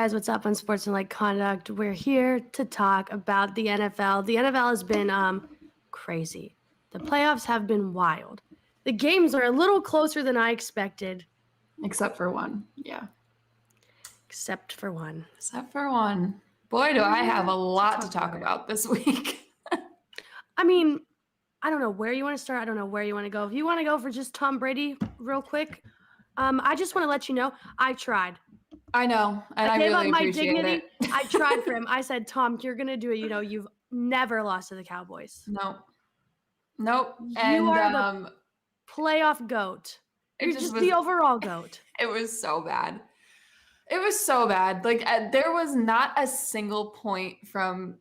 guys, what's up? Unsportsmanlike conduct. We're here to talk about the NFL. The NFL has been crazy. The playoffs have been wild. The games are a little closer than I expected. Except for one, yeah. Except for one. Boy, do I have a lot to talk about this week. I mean, I don't know where you want to start. I don't know where you want to go. If you want to go for just Tom Brady real quick, I just want to let you know I tried. I know, and I gave really up my appreciate dignity. it. I tried for him. I said, Tom, you're going to do it. You know, you've never lost to the Cowboys. Nope. You are the playoff GOAT. You're just the overall GOAT. It was so bad. Like, there was not a single point from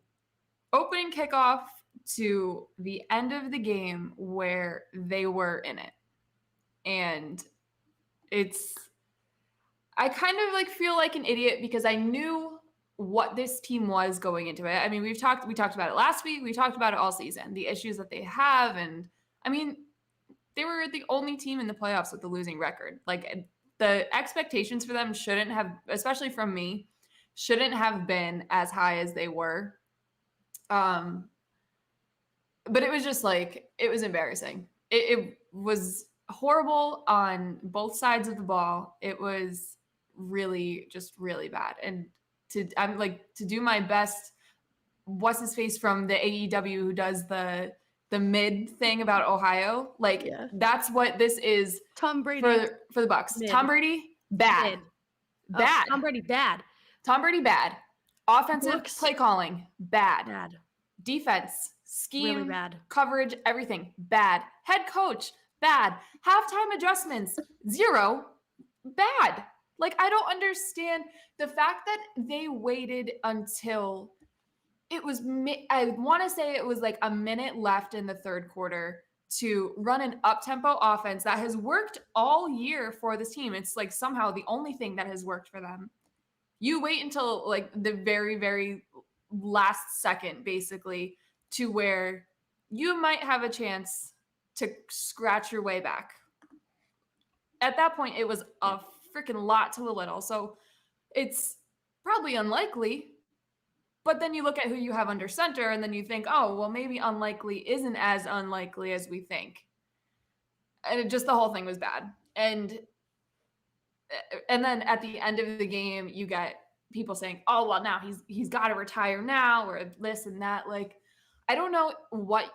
opening kickoff to the end of the game where they were in it. And I kind of like feel like an idiot because I knew what this team was going into it. I mean, we talked about it last week. We talked about it all season, the issues that they have. And I mean, they were the only team in the playoffs with a losing record. Like, the expectations for them shouldn't have, especially from me, shouldn't have been as high as they were. But it was just like, it was embarrassing. It was horrible on both sides of the ball. It was really, just really bad. And to do my best, what's his face from the AEW who does the mid thing about Ohio, that's what this is. Tom Brady for the Bucs. Mid. Tom Brady bad. Bad. Tom Brady bad. Offensive Bucs. play calling bad. Bad. Defense, scheme, Really bad. coverage, everything bad. Head coach bad. Halftime adjustments 0 bad. Like, I don't understand the fact that they waited until it was, I want to say it was like a minute left in the third quarter to run an up-tempo offense that has worked all year for this team. It's like somehow the only thing that has worked for them. You wait until like the very, very last second, basically, to where you might have a chance to scratch your way back. At that point, it was a freaking lot to a little. So it's probably unlikely. But then you look at who you have under center and then you think, oh, well, maybe unlikely isn't as unlikely as we think. And the whole thing was bad. And then at the end of the game, you get people saying, oh, well, now he's got to retire now, or this and that. Like, I don't know what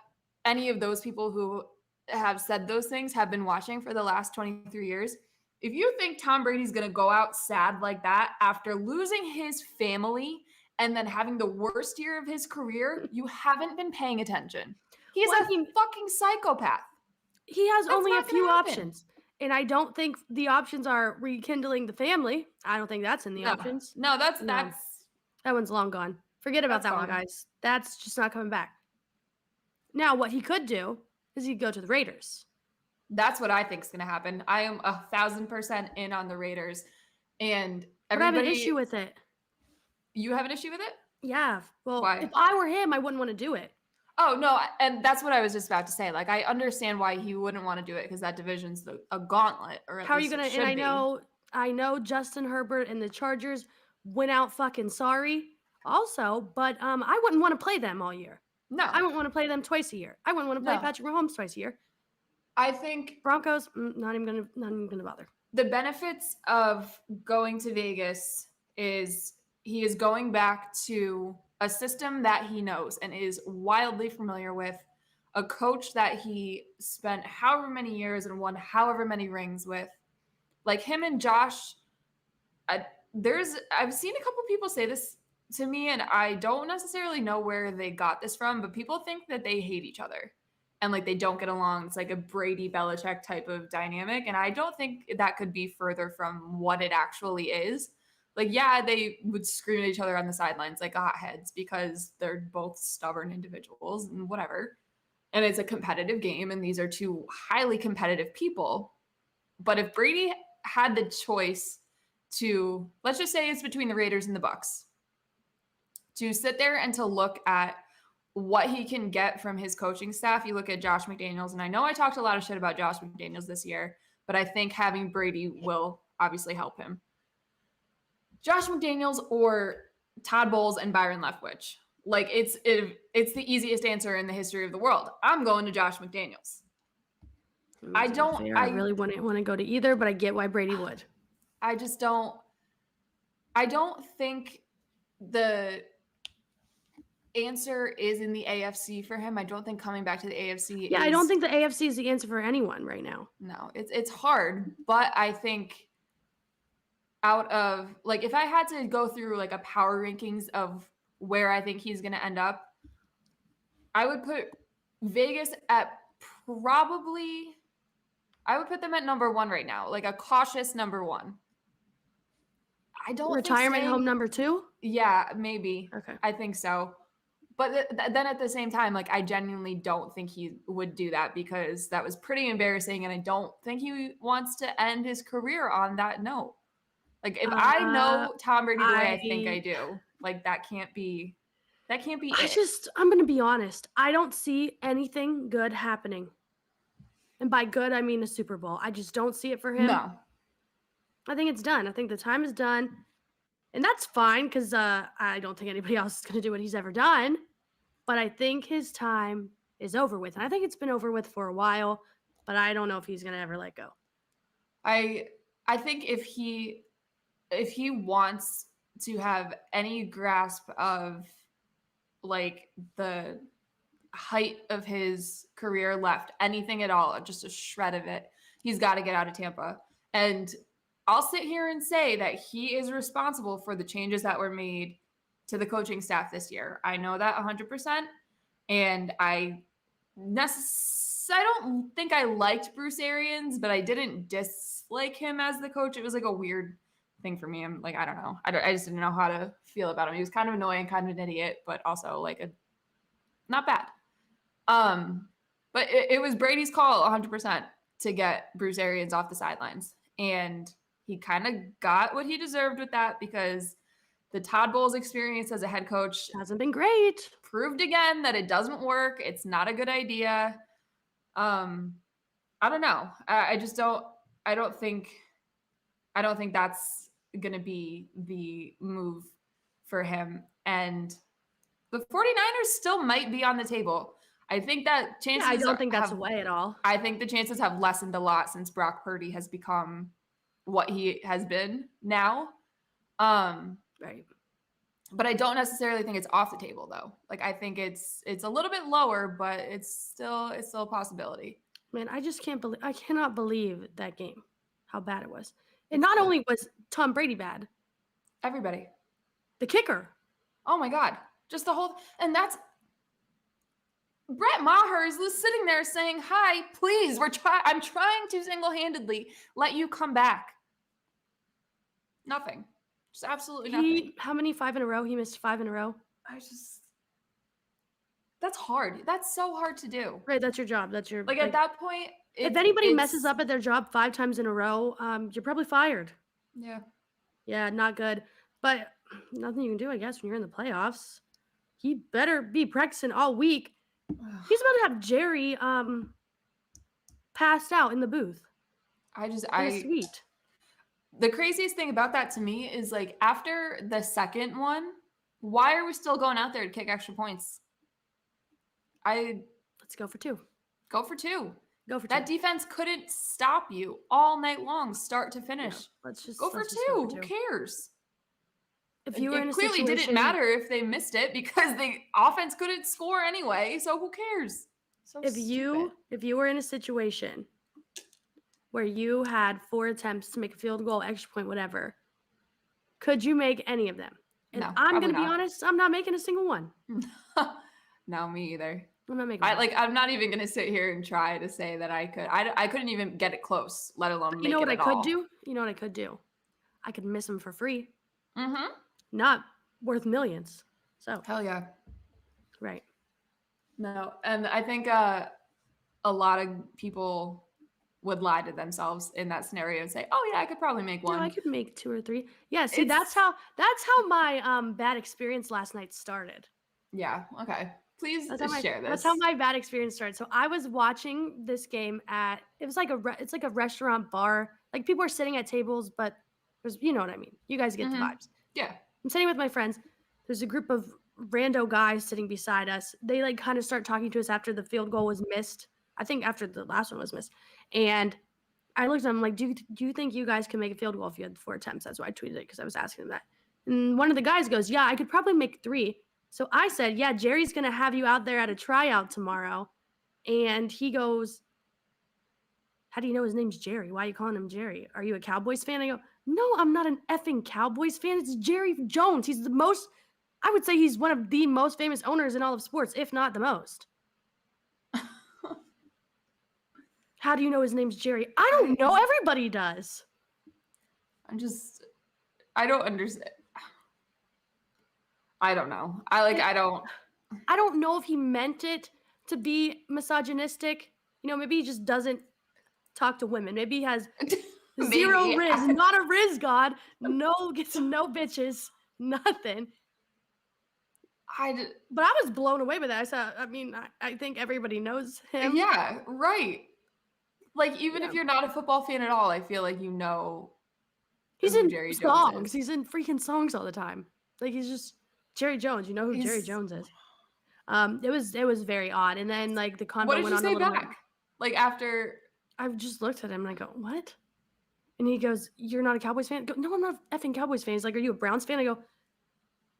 any of those people who have said those things have been watching for the last 23 years. If you think Tom Brady's going to go out sad like that after losing his family and then having the worst year of his career, you haven't been paying attention. He's a fucking psychopath. He has only a few options. And I don't think the options are rekindling the family. I don't think that's in the options. No, that one's long gone. Forget about that one, guys. That's just not coming back. Now, what he could do is he'd go to the Raiders. That's what I think is going to happen. I am 1,000% in on the Raiders. And I have an issue with it. You have an issue with it? Yeah. Well, why? If I were him, I wouldn't want to do it. Oh, no. And that's what I was just about to say. Like, I understand why he wouldn't want to do it because that division's a gauntlet. Or how are you going to? And I know Justin Herbert and the Chargers went out fucking sorry also, but I wouldn't want to play them all year. No. I wouldn't want to play them twice a year. I wouldn't want to play Patrick Mahomes twice a year. I think Broncos, not even gonna bother. The benefits of going to Vegas is he is going back to a system that he knows and is wildly familiar with, a coach that he spent however many years and won however many rings with. Like him and Josh, I've seen a couple people say this to me, and I don't necessarily know where they got this from, but people think that they hate each other and like they don't get along. It's like a Brady Belichick type of dynamic, and I don't think that could be further from what it actually is. Like, yeah, they would scream at each other on the sidelines like hotheads because they're both stubborn individuals and whatever. And it's a competitive game, and these are two highly competitive people. But if Brady had the choice to, let's just say it's between the Raiders and the Bucs, to sit there and to look at what he can get from his coaching staff. You look at Josh McDaniels, and I know I talked a lot of shit about Josh McDaniels this year, but I think having Brady will obviously help him. Josh McDaniels or Todd Bowles and Byron Leftwich. Like it's the easiest answer in the history of the world. I'm going to Josh McDaniels. I really wouldn't want to go to either, but I get why Brady would. I don't think the answer is in the AFC for him. I don't think coming back to the AFC I don't think the AFC is the answer for anyone right now. No, it's hard, but I think out of like if I had to go through like a power rankings of where I think he's going to end up, I would put Vegas at I would put them at number 1 right now, like a cautious number 1. I don't retirement home number 2? Yeah, maybe. Okay. I think so. But then at the same time, like I genuinely don't think he would do that because that was pretty embarrassing, and I don't think he wants to end his career on that note. Like if I know Tom Brady the way I think I do, like that can't be it. I'm going to be honest. I don't see anything good happening. And by good, I mean a Super Bowl. I just don't see it for him. No. I think it's done. I think the time is done. And that's fine because I don't think anybody else is going to do what he's ever done. But I think his time is over with. And I think it's been over with for a while. But I don't know if he's going to ever let go. I think if he wants to have any grasp of like the height of his career left, anything at all, just a shred of it, he's got to get out of Tampa. And I'll sit here and say that he is responsible for the changes that were made to the coaching staff this year. I know that 100%. And I don't think I liked Bruce Arians, but I didn't dislike him as the coach. It was like a weird thing for me. I'm like, I don't know. I just didn't know how to feel about him. He was kind of annoying, kind of an idiot, but also like not bad. But it was Brady's call 100% to get Bruce Arians off the sidelines. And he kind of got what he deserved with that because the Todd Bowles experience as a head coach hasn't been great. Proved again that it doesn't work. It's not a good idea. I don't know. I don't think that's going to be the move for him. And the 49ers still might be on the table. I think that chances. I don't think that's away at all. I think the chances have lessened a lot since Brock Purdy has become what he has been now. Right. But I don't necessarily think it's off the table though. Like I think it's a little bit lower, but it's still a possibility. Man, I cannot believe that game, how bad it was. And not only was Tom Brady bad, everybody. The kicker. Oh my God. Just the whole, and that's Brett Maher is sitting there saying, "Hi, please, I'm trying to single-handedly let you come back." Nothing. Just absolutely nothing. How many 5 in a row? He missed 5 in a row. That's hard. That's so hard to do. Right, that's your job. That's your at that point. If anybody messes up at their job 5 times in a row, you're probably fired. Yeah. Yeah, not good. But nothing you can do, I guess, when you're in the playoffs. He better be practicing all week. He's about to have Jerry passed out in the booth. Sweet. The craziest thing about that to me is like after the second one, why are we still going out there to kick extra points? Let's go for 2. Go for 2. Go for 2. That defense couldn't stop you all night long, start to finish. Yeah, let's just go for 2. Who cares? If you were in a clearly situation, didn't matter if they missed it because the offense couldn't score anyway. So who cares? So if you were in a situation where you had 4 attempts to make a field goal, extra point, whatever, could you make any of them? And no, I'm going to be honest, I'm not making a single one. No, me either. I'm not making. I'm not even going to sit here and try to say that I could. I couldn't even get it close, let alone make it at all. You know what I could do? You know what I could do? I could miss them for free. Mm-hmm. Not worth millions. So hell yeah. Right. No, and I think a lot of people would lie to themselves in that scenario and say, "Oh yeah, I could probably make one." No, I could make 2 or 3. Yeah. See, that's how my bad experience last night started. Yeah. Okay. Please share this. That's how my bad experience started. So I was watching this game it's like a restaurant bar. Like people are sitting at tables, but You know what I mean. You guys get the vibes. Yeah. I'm sitting with my friends. There's a group of rando guys sitting beside us. They like kind of start talking to us after the field goal was missed. I think after the last one was missed. And I looked at them like, do you think you guys can make a field goal if you had 4 attempts? That's why I tweeted it, because I was asking them that. And one of the guys goes, yeah, I could probably make 3. So I said, yeah, Jerry's going to have you out there at a tryout tomorrow. And he goes, how do you know his name's Jerry? Why are you calling him Jerry? Are you a Cowboys fan? I go, no, I'm not an effing Cowboys fan. It's Jerry Jones. He's I would say he's one of the most famous owners in all of sports, if not the most. How do you know his name's Jerry? I don't know. Everybody does. I don't understand. I don't know. I don't know if he meant it to be misogynistic. Maybe he just doesn't talk to women. Maybe he has zero Riz, not a Riz god. Gets no bitches, nothing. But I was blown away by that. I think everybody knows him. Yeah, right. Like, even if you're not a football fan at all, I feel like he's in Jerry songs. He's in freaking songs all the time. Like, he's just Jerry Jones. You know who Jerry Jones is. It was very odd. And then like the convo went on a little. What did you say back? Like, after I just looked at him and I go, what? And he goes, you're not a Cowboys fan? I go, no, I'm not a effing Cowboys fan. He's like, are you a Browns fan? I go,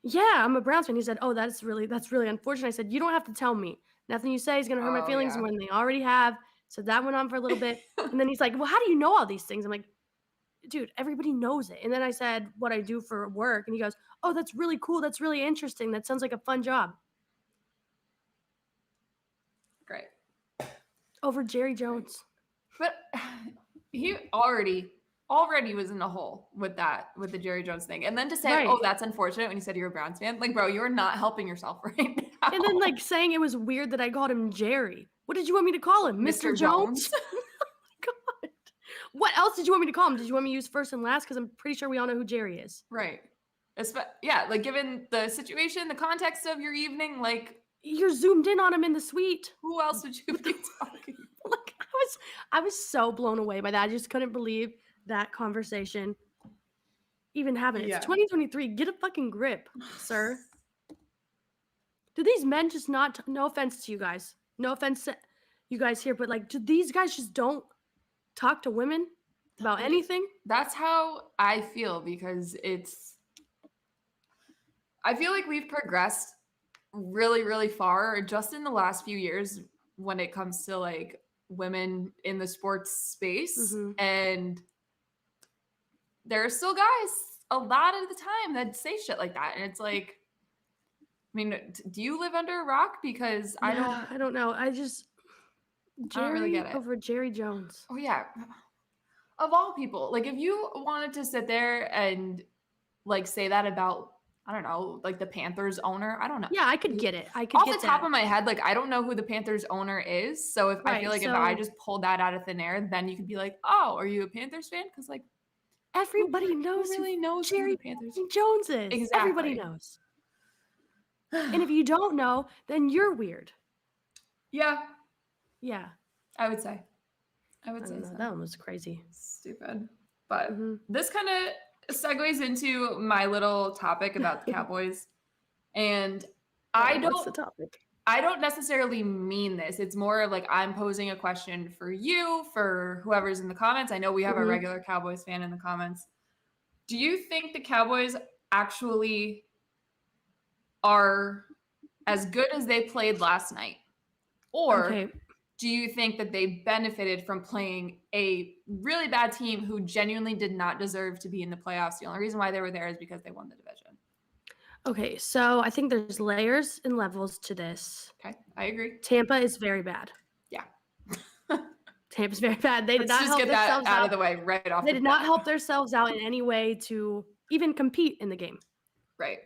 yeah, I'm a Browns fan. He said, oh, that's really unfortunate. I said, you don't have to tell me. Nothing you say is going to hurt my feelings when they already have. So that went on for a little bit. And then he's like, well, how do you know all these things? I'm like, dude, everybody knows it. And then I said what I do for work. And he goes, oh, that's really cool. That's really interesting. That sounds like a fun job. Great. Over Jerry Jones. But he already was in a hole with the Jerry Jones thing. And then to say, oh, that's unfortunate when you said you're a Browns fan. Like, bro, you're not helping yourself right now. And then like saying it was weird that I called him Jerry. What did you want me to call him? Mr. Jones? Oh my God. What else did you want me to call him? Did you want me to use first and last? Because I'm pretty sure we all know who Jerry is. Right. Yeah, like given the situation, the context of your evening, like you're zoomed in on him in the suite. Who else would you be talking? Like I was so blown away by that. I just couldn't believe that conversation even happened. It's 2023. Get a fucking grip, sir. Do these men just not, no offense to you guys, no offense to you guys here, but like, do these guys just don't talk to women about anything? That's how I feel, because I feel like we've progressed really, really far just in the last few years when it comes to like women in the sports space. Mm-hmm. And there are still guys a lot of the time that say shit like that. And it's like, I mean, do you live under a rock? Because I don't know. I don't really get it. Over Jerry Jones. Oh yeah. Of all people, like if you wanted to sit there and like say that about, I don't know, like the Panthers owner, I don't know. Yeah, I could get it. Off the top of my head, like I don't know who the Panthers owner is. So if I feel like if I just pulled that out of thin air, then you could be like, oh, are you a Panthers fan? Because like everybody knows Jerry who Panthers Jones is. Exactly. Everybody knows. And if you don't know, then you're weird. Yeah. Yeah. I would say so. That one was crazy. Stupid. But this kind of segues into my little topic about the Cowboys. And what's the topic? I don't necessarily mean this. It's more of like I'm posing a question for you, for whoever's in the comments. I know we have a regular Cowboys fan in the comments. Do you think the Cowboys actually are as good as they played last night? Or do you think that they benefited from playing a really bad team who genuinely did not deserve to be in the playoffs? The only reason why they were there is because they won the division. Okay, so I think there's layers and levels to this. Okay, I agree. Tampa is very bad. Yeah. Tampa's very bad. They did not help themselves out. Out of the way right off. They did not help themselves out in any way to even compete in the game. Right.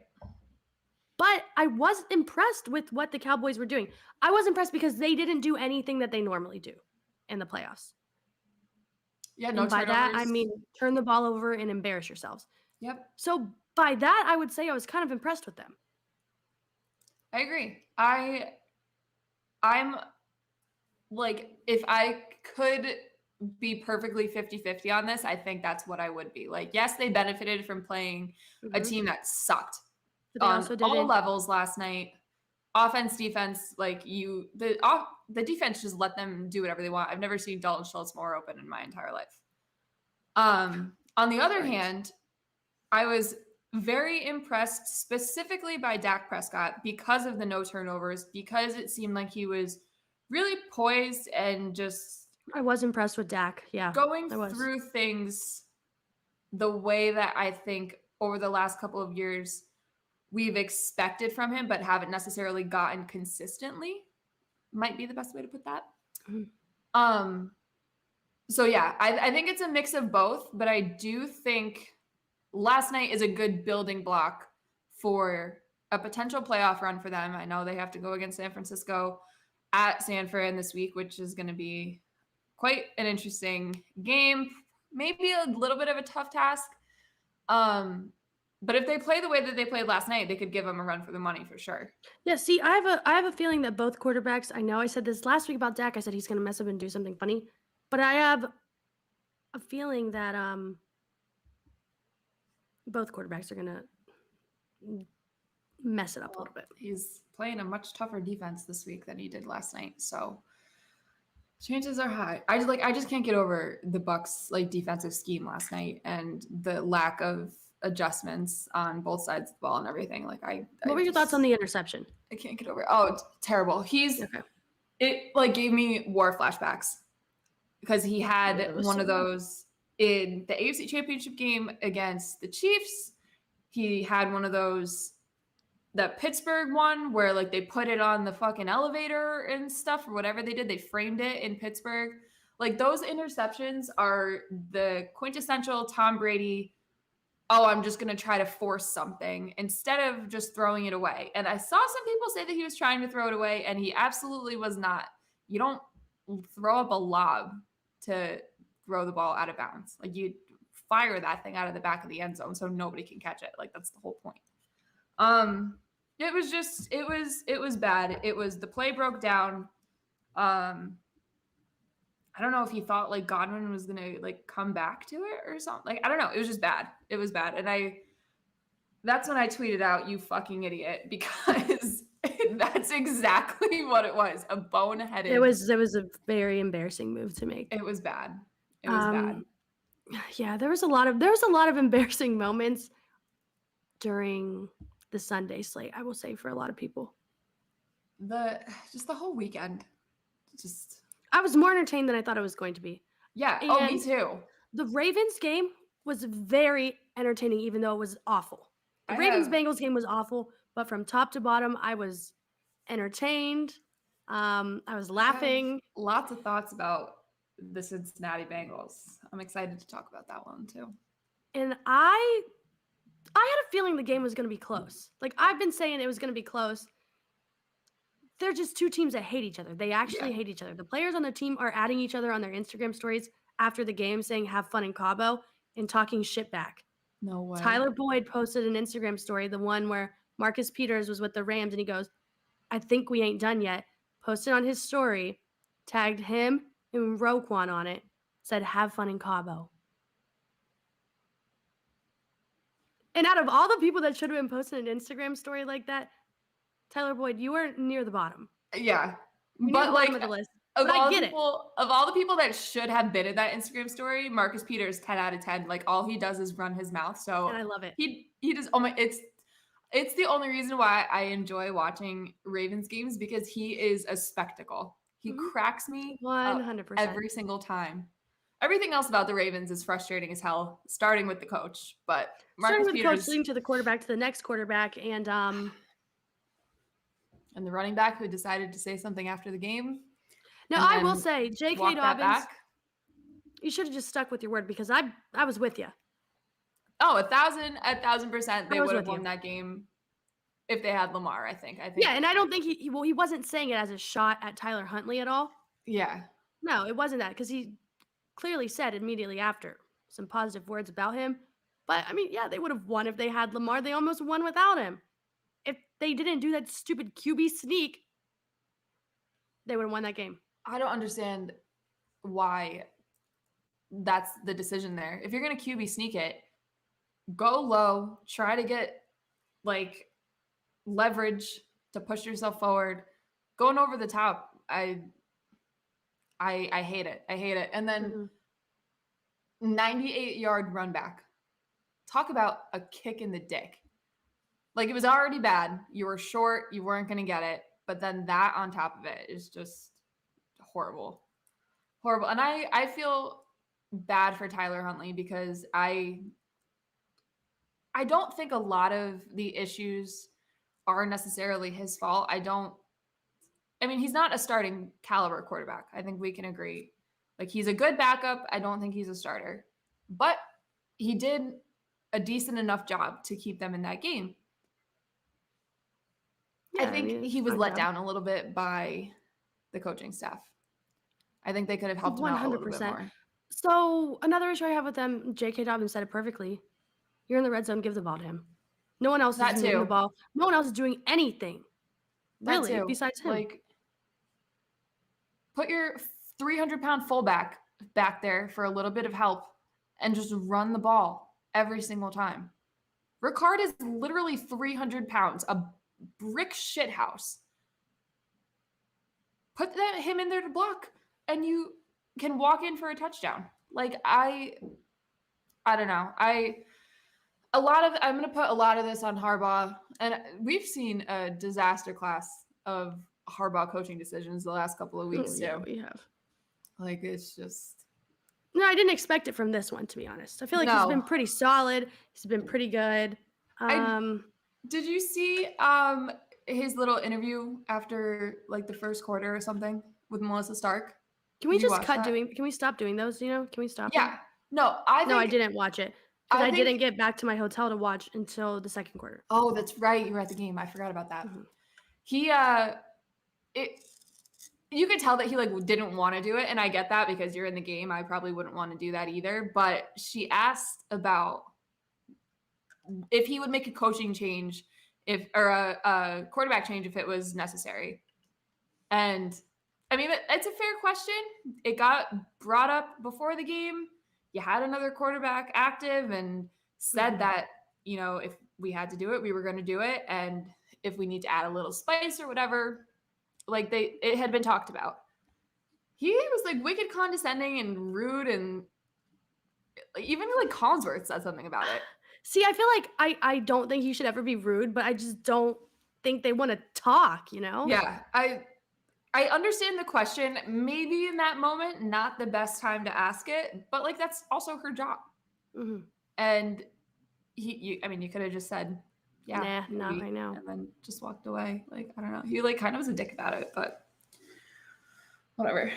But I was impressed with what the Cowboys were doing. I was impressed because they didn't do anything that they normally do in the playoffs. Yeah, no. And by that, I mean turn the ball over and embarrass yourselves. Yep. So by that, I would say I was kind of impressed with them. I agree. I'm like, if I could be perfectly 50-50 on this, I think that's what I would be. Like, yes, they benefited from playing a team that sucked But they on also all didn't. levels last night. Offense, defense, like the defense just let them do whatever they want. I've never seen Dalton Schultz more open in my entire life. On the other hand, I was very impressed specifically by Dak Prescott because of the no turnovers, because it seemed like he was really poised and just I was impressed with Dak. Yeah. going through things the way that I think over the last couple of years we've expected from him, but haven't necessarily gotten consistently, might be the best way to put that. Mm-hmm. So yeah, I think it's a mix of both, but I do think last night is a good building block for a potential playoff run for them. I know they have to go against San Francisco at San Fran this week, which is going to be quite an interesting game, maybe a little bit of a tough task. But if they play the way that they played last night, they could give them a run for the money for sure. Yeah, see, I have a feeling that both quarterbacks, I know I said this last week about Dak, I said he's going to mess up and do something funny, but I have a feeling that both quarterbacks are going to mess it up a little bit. He's playing a much tougher defense this week than he did last night, so chances are high. I just can't get over the Bucs like defensive scheme last night and the lack of adjustments on both sides of the ball and everything. Like what were your thoughts on the interception? I can't get over it. Oh, it's terrible. It like gave me war flashbacks because he had one of those in the AFC Championship game against the Chiefs. He had one of those, that Pittsburgh one where like they put it on the fucking elevator and stuff or whatever they did. They framed it in Pittsburgh. Like those interceptions are the quintessential Tom Brady. Oh, I'm just going to try to force something instead of just throwing it away. And I saw some people say that he was trying to throw it away, and he absolutely was not. You don't throw up a lob to throw the ball out of bounds. Like you fire that thing out of the back of the end zone so nobody can catch it. Like that's the whole point. It was bad. It was, the play broke down. I don't know if he thought like Godwin was gonna like come back to it or something. Like I don't know. It was just bad. It was bad, and that's when I tweeted out, "You fucking idiot," because that's exactly what it was. A boneheaded. It was a very embarrassing move to make. It was bad. It was bad. Yeah, there was a lot of embarrassing moments during the Sunday slate, I will say, for a lot of people. The whole weekend. I was more entertained than I thought it was going to be. Yeah. Oh, me too. The Ravens game was very entertaining, even though it was awful. The Ravens-Bengals game was awful, but from top to bottom, I was entertained. I was laughing. Lots of thoughts about the Cincinnati Bengals. I'm excited to talk about that one too. And I had a feeling the game was going to be close. Like I've been saying it was going to be close. They're just two teams that hate each other. They actually hate each other. The players on the team are adding each other on their Instagram stories after the game saying have fun in Cabo and talking shit back. No way. Tyler Boyd posted an Instagram story, the one where Marcus Peters was with the Rams, and he goes, "I think we ain't done yet." Posted on his story, tagged him and Roquan on it, said have fun in Cabo. And out of all the people that should have been posting an Instagram story like that, Tyler Boyd, you were near the bottom. Yeah. But like of the list. Of all the people that should have been in that Instagram story, Marcus Peters, 10 out of 10. Like all he does is run his mouth. So and I love it. He just it's the only reason why I enjoy watching Ravens games, because he is a spectacle. He cracks me 100% every single time. Everything else about the Ravens is frustrating as hell, starting with the coach. But Marcus Peters, the coach, leading to the quarterback, to the next quarterback, and the running back who decided to say something after the game. Now, I will say, J.K. Dobbins, you should have just stuck with your word, because I was with you. Oh, 1,000%. They would have won that game if they had Lamar, I think. Yeah, and I don't think he wasn't saying it as a shot at Tyler Huntley at all. Yeah. No, it wasn't that, because he clearly said immediately after some positive words about him. But, I mean, yeah, they would have won if they had Lamar. They almost won without him. If they didn't do that stupid QB sneak, they would have won that game. I don't understand why that's the decision there. If you're going to QB sneak it, go low, try to get like leverage to push yourself forward. Going over the top, I hate it. I hate it. And then 98-yard run back. Talk about a kick in the dick. Like, it was already bad. You were short. You weren't going to get it. But then that on top of it is just horrible. Horrible. And I feel bad for Tyler Huntley because I don't think a lot of the issues are necessarily his fault. I mean, he's not a starting caliber quarterback. I think we can agree. Like, he's a good backup. I don't think he's a starter. But he did a decent enough job to keep them in that game. Yeah, I think he was let down a little bit by the coaching staff. I think they could have helped him out a little bit more. So another issue I have with them, J.K. Dobbins said it perfectly. You're in the red zone, give the ball to him. No one else is doing the ball. No one else is doing anything. Really, besides him. Like, put your 300-pound fullback back there for a little bit of help and just run the ball every single time. Ricard is literally 300 pounds, a brick shithouse. Put him in there to block, and you can walk in for a touchdown. Like, I don't know. I'm going to put a lot of this on Harbaugh, and we've seen a disaster class of Harbaugh coaching decisions the last couple of weeks too. Yeah, we have. Like, it's just. No, I didn't expect it from this one, to be honest. I feel like he's been pretty solid. He's been pretty good. Did you see his little interview after like the first quarter or something with Melissa Stark? Can we stop doing those? Can we stop? Yeah. No, I didn't watch it. Because I didn't get back to my hotel to watch until the second quarter. Oh, that's right. You were at the game. I forgot about that. You could tell that he like didn't want to do it, and I get that because you're in the game. I probably wouldn't want to do that either. But she asked about if he would make a coaching change or a quarterback change if it was necessary. And I mean, it's a fair question. It got brought up before the game. You had another quarterback active and said that, if we had to do it, we were going to do it. And if we need to add a little spice or whatever, like it had been talked about. He was like wicked condescending and rude, and even like Collinsworth said something about it. See, I feel like I don't think he should ever be rude, but I just don't think they want to talk, Yeah, I understand the question. Maybe in that moment, not the best time to ask it, but like that's also her job. Mm-hmm. And you could have just said, "Yeah, not right now," and then just walked away. Like, I don't know. He like kind of was a dick about it, but whatever.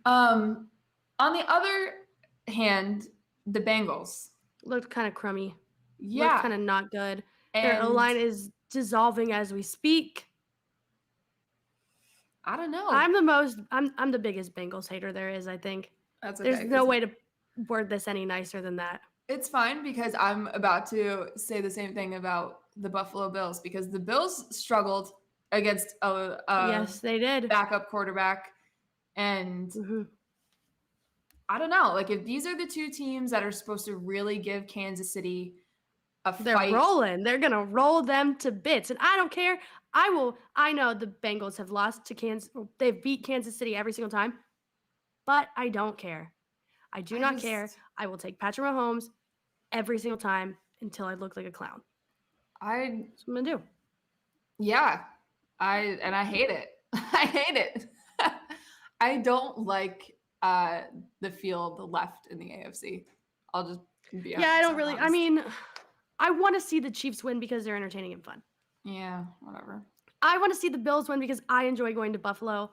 On the other hand, the Bengals looked kind of crummy. Yeah, looked kind of not good. And their O-line is dissolving as we speak. I don't know. I'm the biggest Bengals hater there is, I think. That's okay. There's no way to word this any nicer than that. It's fine because I'm about to say the same thing about the Buffalo Bills because the Bills struggled against a yes, they did. Backup quarterback. And I don't know. Like, if these are the two teams that are supposed to really give Kansas City a fight. They're rolling. They're going to roll them to bits. And I don't care. I know the Bengals have lost to Kansas. They've beat Kansas City every single time. But I don't care. I do not care. I will take Patrick Mahomes every single time until I look like a clown. That's what I'm going to do. Yeah. I hate it. I hate it. I don't like the field left in the AFC. I'll just be honest. Yeah, I don't really. Honest. I mean, I want to see the Chiefs win because they're entertaining and fun. Yeah, whatever. I want to see the Bills win because I enjoy going to Buffalo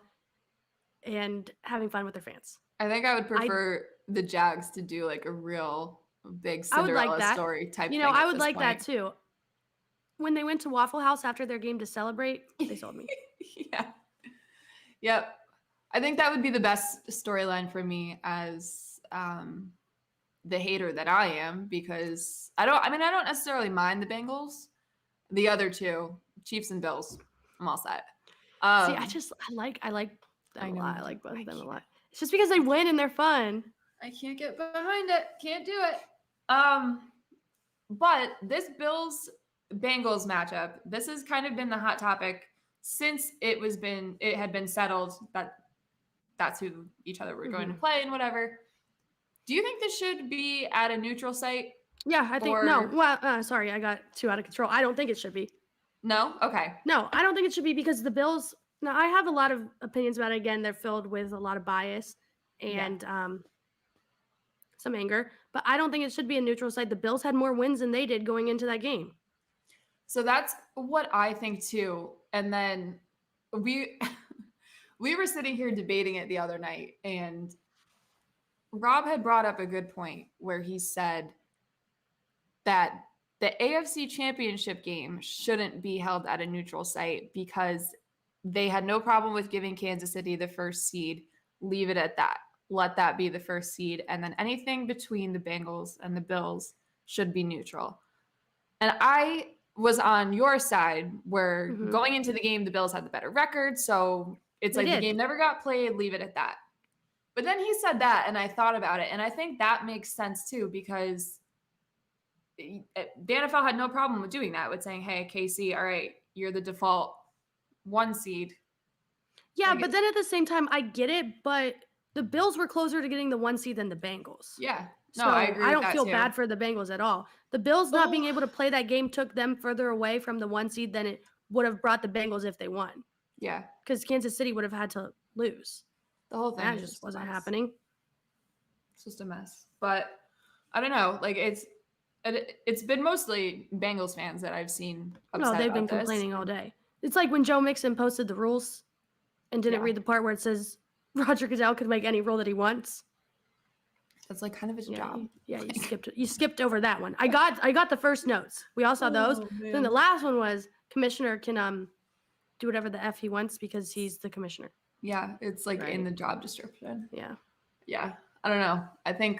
and having fun with their fans. I think I would prefer the Jags to do like a real big Cinderella story type thing. I would like that too. When they went to Waffle House after their game to celebrate, they sold me. Yeah. Yep. I think that would be the best storyline for me as the hater that I am because I don't necessarily mind the Bengals. The other two, Chiefs and Bills, I'm all set. I like them a lot. I like both of them a lot. It's just because they win and they're fun. I can't get behind it. Can't do it. But this Bills Bengals matchup, this has kind of been the hot topic since it had been settled that that's who each other were going to play and whatever. Do you think this should be at a neutral site? Yeah, I think no. Well, sorry, I got too out of control. I don't think it should be. No? Okay. No, I don't think it should be because the Bills. Now, I have a lot of opinions about it. Again, they're filled with a lot of bias and some anger, but I don't think it should be a neutral site. The Bills had more wins than they did going into that game. So that's what I think too. And then we were sitting here debating it the other night, and Rob had brought up a good point where he said that the AFC Championship game shouldn't be held at a neutral site because they had no problem with giving Kansas City the first seed. Leave it at that. Let that be the first seed. And then anything between the Bengals and the Bills should be neutral. And I was on your side where going into the game, the Bills had the better record. So it's the game never got played. Leave it at that. But then he said that, and I thought about it. And I think that makes sense too, because the NFL had no problem with doing that, with saying, hey, KC, all right, you're the default 1 seed. Yeah, but then at the same time, I get it, but the Bills were closer to getting the 1 seed than the Bengals. Yeah. No, so I agree. I don't feel bad for the Bengals at all. The Bills not being able to play that game took them further away from the 1 seed than it would have brought the Bengals if they won. Yeah. Because Kansas City would have had to lose. The whole thing just wasn't happening. It's just a mess. But I don't know. Like it's been mostly Bengals fans that I've seen upset. No, they've been complaining all day. It's like when Joe Mixon posted the rules and didn't read the part where it says Roger Goodell could make any rule that he wants. That's like kind of his job. Yeah, you skipped over that one. I got the first notes. We all saw those. Man. Then the last one was commissioner can do whatever the F he wants because he's the commissioner. Yeah, it's like in the job description. Yeah. Yeah. I don't know. I think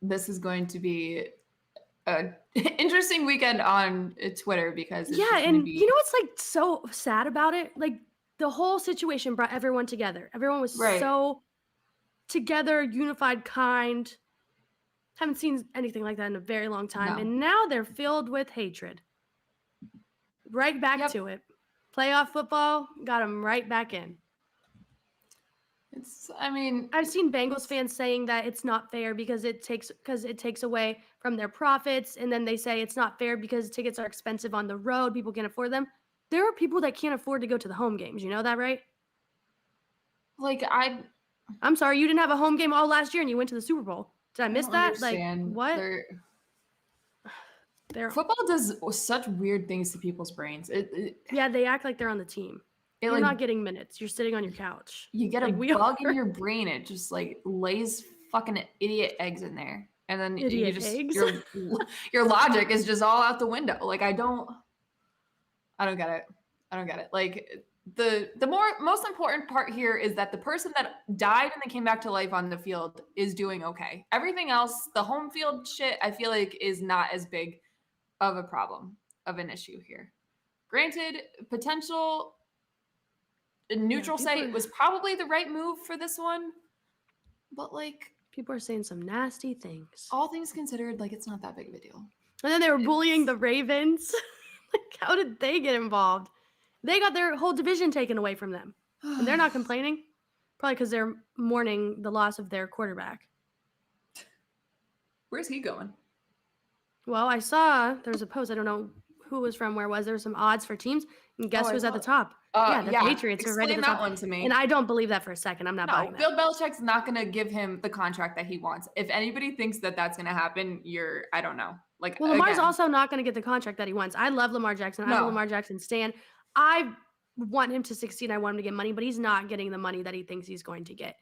this is going to be an interesting weekend on Twitter because it's and you know what's like so sad about it? Like the whole situation brought everyone together. Everyone was so together, unified, kind. Haven't seen anything like that in a very long time. No. And now they're filled with hatred. Right back to it. Playoff football got them right back in. I've seen Bengals fans saying that it's not fair because it takes away from their profits, and then they say it's not fair because tickets are expensive on the road, people can't afford them. There are people that can't afford to go to the home games. You know that, right? Like I'm sorry, you didn't have a home game all last year and you went to the Super Bowl. Did I miss that? Understand. Like what? Football does such weird things to people's brains. Yeah, they act like they're on the team. You're not getting minutes. You're sitting on your couch. You get a bug in your brain. It just like lays fucking idiot eggs in there. And then your logic is just all out the window. Like I don't get it. Like the most important part here is that the person that died and then came back to life on the field is doing okay. Everything else, the home field shit, I feel like is not as big of a problem, of an issue here. Granted, potential neutral site was probably the right move for this one, but like people are saying some nasty things. All things considered, like it's not that big of a deal. And then they were bullying the Ravens. Like, how did they get involved? They got their whole division taken away from them, and they're not complaining. Probably because they're mourning the loss of their quarterback. Where's he going? Well, I saw there was a post. I don't know who was from where was. There were some odds for teams, and guess who's at the top? The Patriots are right at the top. That one to me. And I don't believe that for a second. I'm not buying that. Bill Belichick's not going to give him the contract that he wants. If anybody thinks that that's going to happen, I don't know. Like, well, Lamar's also not going to get the contract that he wants. I love Lamar Jackson. I'm a Lamar Jackson stan. I want him to succeed. I want him to get money, but he's not getting the money that he thinks he's going to get.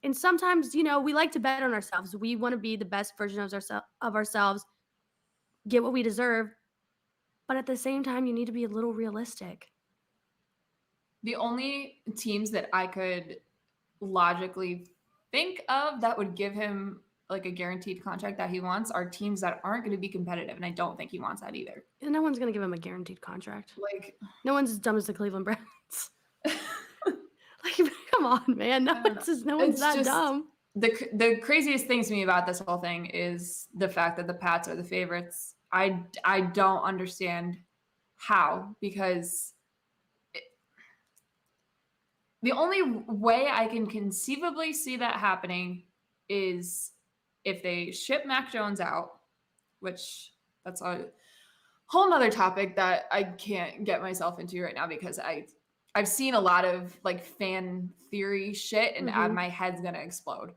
And sometimes, we like to bet on ourselves. We want to be the best version of ourselves, get what we deserve. But at the same time, you need to be a little realistic. The only teams that I could logically think of that would give him like a guaranteed contract that he wants are teams that aren't going to be competitive. And I don't think he wants that either. And no one's going to give him a guaranteed contract. Like, no one's as dumb as the Cleveland Browns. Like, come on, man. No one's that dumb. the craziest thing to me about this whole thing is the fact that the Pats are the favorites. I don't understand how, because the only way I can conceivably see that happening is if they ship Mac Jones out, which that's a whole nother topic that I can't get myself into right now, because I've seen a lot of like fan theory shit and my head's gonna explode.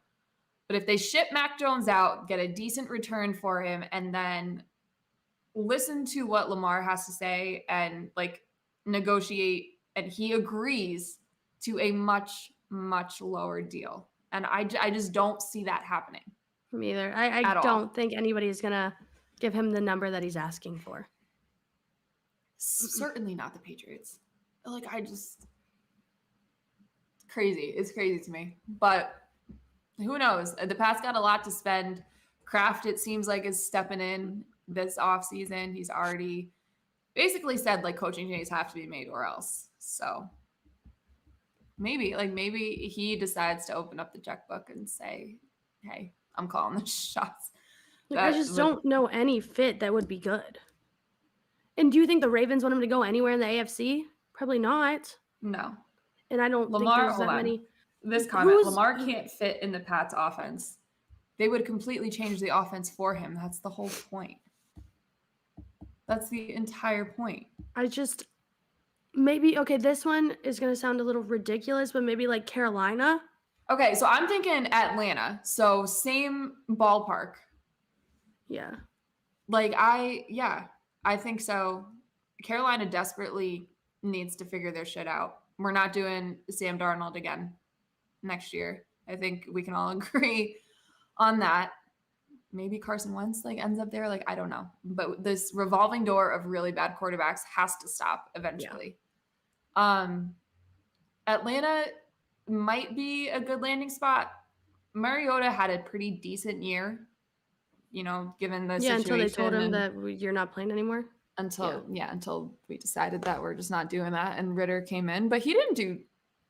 But if they ship Mac Jones out, get a decent return for him, and then listen to what Lamar has to say and like negotiate, and he agrees to a much, much lower deal. And I just don't see that happening. Me either. I don't think anybody is going to give him the number that he's asking for. Certainly not the Patriots. Like, crazy. It's crazy to me. But who knows? The Pats got a lot to spend. Kraft, it seems like, is stepping in this offseason. He's already basically said, like, coaching changes have to be made or else. So maybe he decides to open up the checkbook and say, hey, I'm calling the shots. I just don't know any fit that would be good. And do you think the Ravens want him to go anywhere in the AFC? Probably not. No. And I don't think there's that many. This comment, Lamar can't fit in the Pats offense. They would completely change the offense for him. That's the whole point. That's the entire point. This one is going to sound a little ridiculous, but maybe like Carolina. Okay, so I'm thinking Atlanta. So same ballpark. Yeah. I think so. Carolina desperately needs to figure their shit out. We're not doing Sam Darnold again next year. I think we can all agree on that. Maybe Carson Wentz ends up there. I don't know. But this revolving door of really bad quarterbacks has to stop eventually. Yeah. Atlanta might be a good landing spot. Mariota had a pretty decent year, given the situation. Until they told him that you're not playing anymore. Until we decided that we're just not doing that, and Ritter came in. But he didn't do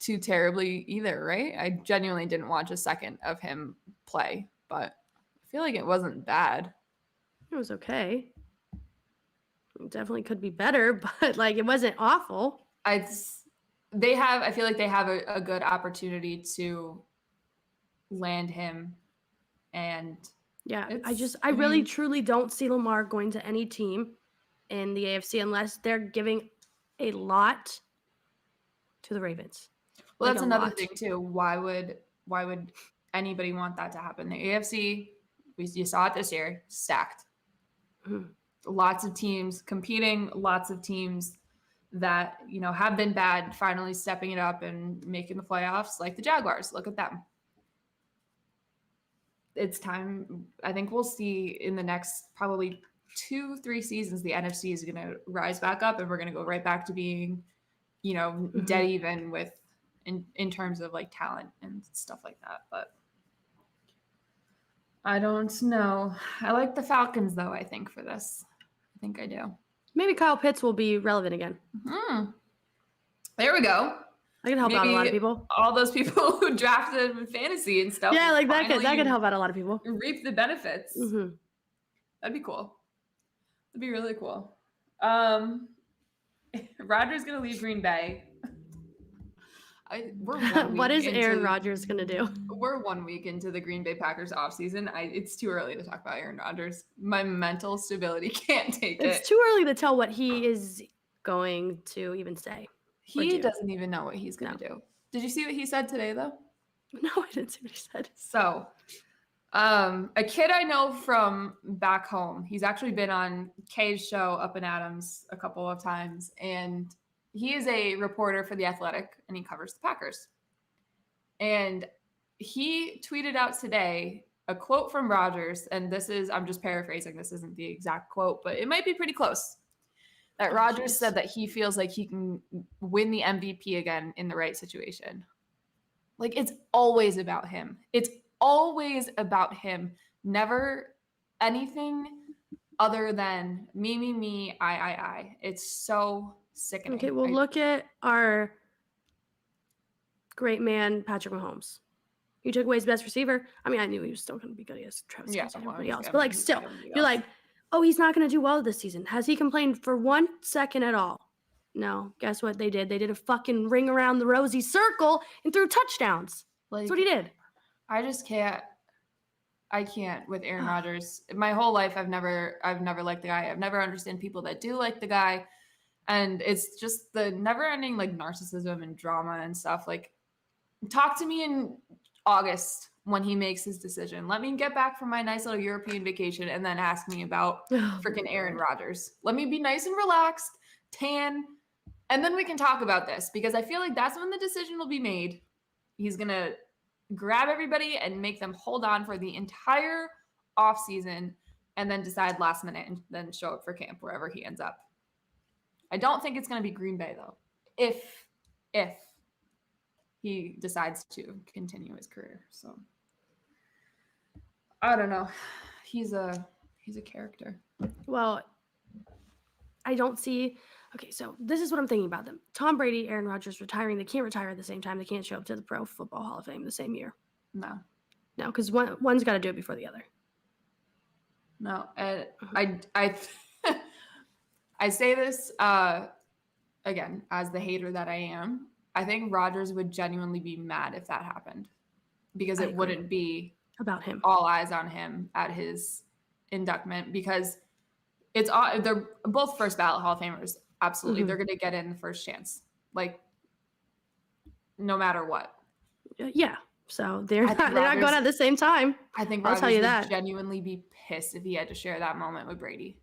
too terribly either, right? I genuinely didn't watch a second of him play, but I feel like it wasn't bad. It was okay. It definitely could be better, but it wasn't awful. I feel like they have a good opportunity to land him. And I really truly don't see Lamar going to any team in the AFC unless they're giving a lot to the Ravens. Well, that's another thing too. Why would anybody want that to happen? The AFC, you saw it this year, stacked. Mm-hmm. Lots of teams competing, lots of teams that, have been bad, finally stepping it up and making the playoffs, like the Jaguars. Look at them. It's time. I think we'll see in the next probably 2-3 seasons, the NFC is going to rise back up, and we're going to go right back to being, dead even with in terms of talent and stuff like that. But I don't know. I like the Falcons though, I think, for this. I think I do. Maybe Kyle Pitts will be relevant again. There we go. I can help out a lot of people. All those people who drafted in fantasy and stuff. Yeah, that could help out a lot of people. Reap the benefits. Mm-hmm. That'd be cool. That'd be really cool. Rodgers gonna leave Green Bay. What is Aaron Rodgers gonna do? We're 1 week into the Green Bay Packers offseason. It's too early to talk about Aaron Rodgers. My mental stability can't take it. It's too early to tell what he is going to even say. He doesn't even know what he's going to do. Did you see what he said today, though? No, I didn't see what he said. So, a kid I know from back home, he's actually been on Kay's show, Up and Adams, a couple of times, and he is a reporter for The Athletic, and he covers the Packers. And he tweeted out today a quote from Rodgers, and I'm just paraphrasing, this isn't the exact quote, but it might be pretty close. That Rodgers said that he feels like he can win the MVP again in the right situation. It's always about him. It's always about him. Never anything other than me, I. It's so sickening. Okay, well, look at our great man, Patrick Mahomes. You took away his best receiver. I mean, I knew he was still going to be good against Travis Yeah, Kelce and well, everybody else. I But, mean, like, he's still, got everybody you're else. like, oh, he's not going to do well this season. Has he complained for 1 second at all? No. Guess what they did? They did a fucking ring around the rosy circle and threw touchdowns. Like, That's what he did. I just can't. I can't with Aaron Rodgers. My whole life, I've never liked the guy. I've never understood people that do like the guy. And it's just the never-ending like narcissism and drama and stuff. Like, talk to me in August when he makes his decision. Let me get back from my nice little European vacation and then ask me about freaking Aaron Rodgers. Let me be nice and relaxed, tan, and then we can talk about this, because I feel like that's when the decision will be made. He's gonna grab everybody and make them hold on for the entire offseason and then decide last minute and then show up for camp wherever he ends up. I don't think it's going to be Green Bay, though, if he decides to continue his career. So I don't know. He's a character. Well, I don't see. Okay, so this is what I'm thinking about them. Tom Brady, Aaron Rodgers retiring. They can't retire at the same time. They can't show up to the Pro Football Hall of Fame the same year. No, because one's got to do it before the other. No, I I say this again as the hater that I am. I think Rodgers would genuinely be mad if that happened, because it wouldn't be about him. All eyes on him at his inductment, because it's all, they're both first ballot Hall of Famers. Absolutely, they're going to get in the first chance, like no matter what. Yeah. So they're not going at the same time. I think Rodgers would genuinely be pissed if he had to share that moment with Brady.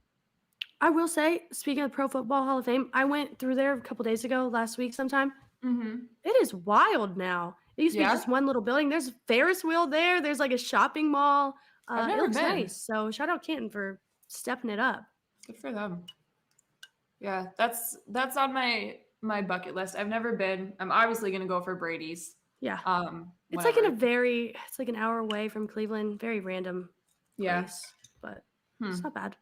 I will say, speaking of Pro Football Hall of Fame, I went through there a couple days ago, last week sometime. Mm-hmm. It is wild now. It used to be just one little building. There's a Ferris wheel there. There's like a shopping mall. I've never it looks been. Nice. So shout out Canton for stepping it up. Good for them. Yeah, that's on my bucket list. I've never been. I'm obviously going to go for Brady's. Yeah. It's like it's like an hour away from Cleveland. Very random place, but it's not bad.